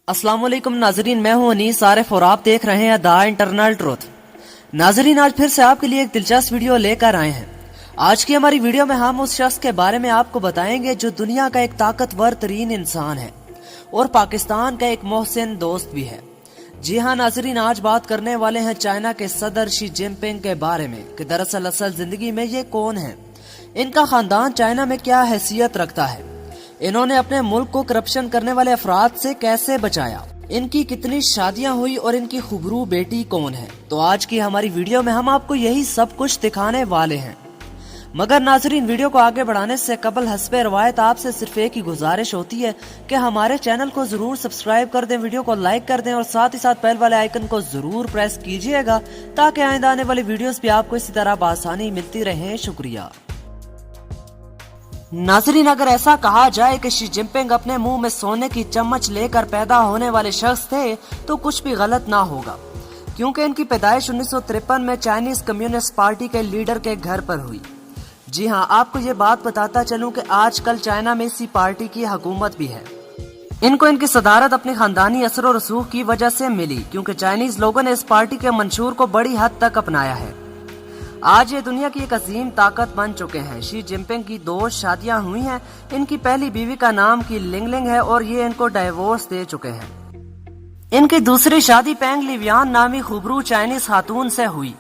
अस्सलाम वालेकुम नाजरीन, मैं हूं अनीस आरिफ और आप देख रहे हैं द इंटरनल ट्रुथ। नाजरीन, आज फिर से आपके लिए एक दिलचस्प वीडियो लेकर आए हैं। आज की हमारी वीडियो में हम उस शख्स के बारे में आपको बताएंगे जो दुनिया का एक ताकतवर तरीन इंसान है और पाकिस्तान का एक मोहसिन दोस्त भी है। जी हाँ नाजरीन, आज बात करने वाले हैं चाइना के सदर शी जिनपिंग के बारे में कि दरअसल असल जिंदगी में ये कौन है, इनका खानदान चाइना में क्या हैसियत रखता है, इन्होंने अपने मुल्क को करप्शन करने वाले अफराद से कैसे बचाया, इनकी कितनी शादियां हुई और इनकी खुबरू बेटी कौन है। तो आज की हमारी वीडियो में हम आपको यही सब कुछ दिखाने वाले हैं। मगर नाजरीन, वीडियो को आगे बढ़ाने से कबल हस्बे रवायत आपसे सिर्फ एक ही गुजारिश होती है कि हमारे चैनल को जरूर सब्सक्राइब कर दें, वीडियो को लाइक कर दें और साथ ही साथ बेल वाले आइकन को जरूर प्रेस कीजिएगा ताकि आइंदा आने वाली वीडियोस भी आपको इसी तरह बआसानी मिलती रहे। शुक्रिया। नाजरीन, अगर ऐसा कहा जाए कि शी जिनपिंग अपने मुंह में सोने की चम्मच लेकर पैदा होने वाले शख्स थे तो कुछ भी गलत ना होगा, क्योंकि इनकी पैदाइश 1953 में चाइनीज कम्युनिस्ट पार्टी के लीडर के घर पर हुई। जी हाँ, आपको ये बात बताता चलूं कि आजकल चाइना में इसी पार्टी की हुकूमत भी है। इनको इनकी सदारत अपनी खानदानी असर और रसूख की वजह से मिली, क्योंकि चाइनीज लोगों ने इस पार्टी के मंशूर को बड़ी हद तक अपनाया है। आज ये दुनिया की एक अजीम ताकत बन चुके हैं। शी जिनपिंग की 2 शादियां हुई हैं। इनकी पहली बीवी का नाम की लिंगलिंग है और ये इनको डाइवोर्स दे चुके हैं। इनकी दूसरी शादी पेंग लिवियान नामी खुबरू चाइनीज खातून से हुई।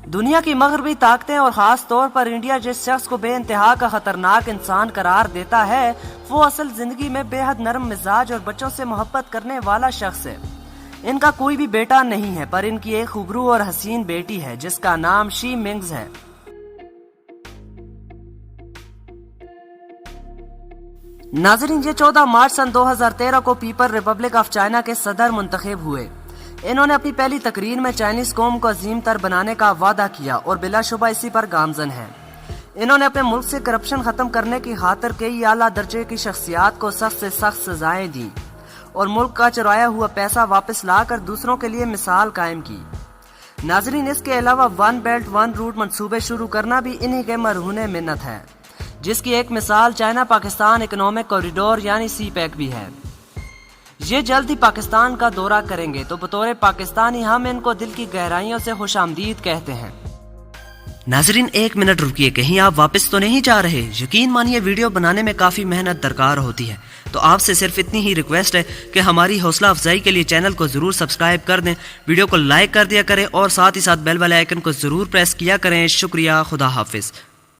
दुनिया की मगरबी ताकतें और खास तौर पर इंडिया जिस शख्स को बेइंतहा का खतरनाक इंसान करार देता है, वो असल जिंदगी में बेहद नरम मिजाज और बच्चों से मोहब्बत करने वाला शख्स है। इनका कोई भी बेटा नहीं है, पर इनकी एक खुबरू और हसीन बेटी है जिसका नाम शी मिंग्स है। नाजरीन, ये 14 मार्च सन 2013 को पीपल रिपब्लिक ऑफ चाइना के सदर मुंतखब हुए। इन्होंने अपनी पहली तकरीर में चाइनीज कौम को अजीम तर बनाने का वादा किया और बिलाशुबा इसी पर गामजन है। इन्होंने अपने मुल्क से करप्शन खत्म करने की खातिर कई आला दर्जे की शख्सियात को सख्त से सख्त सजाएं दी और मुल्क का चुराया हुआ पैसा वापस लाकर दूसरों के लिए मिसाल कायम की। नाजरीन, इसके अलावा 1 बेल्ट 1 रूट मंसूबे शुरू करना भी इन्हीं के मरहूने मिन्नत है, जिसकी एक मिसाल चाइना पाकिस्तान इकोनॉमिक कॉरिडोर यानी CPEC भी है। ये जल्द ही पाकिस्तान का दौरा करेंगे, तो बतौर पाकिस्तानी हम इनको दिल की गहराइयों से खुशामदीद कहते हैं। नाजरीन, 1 मिनट रुकिए, कहीं आप वापस तो नहीं जा रहे? यकीन मानिए वीडियो बनाने में काफी मेहनत दरकार होती है, तो आपसे सिर्फ इतनी ही रिक्वेस्ट है कि हमारी हौसला अफजाई के लिए चैनल को जरूर सब्सक्राइब कर दें, वीडियो को लाइक कर दिया करें और साथ ही साथ बेल वाले आइकन को जरूर प्रेस किया करें। शुक्रिया। खुदा हाफिज।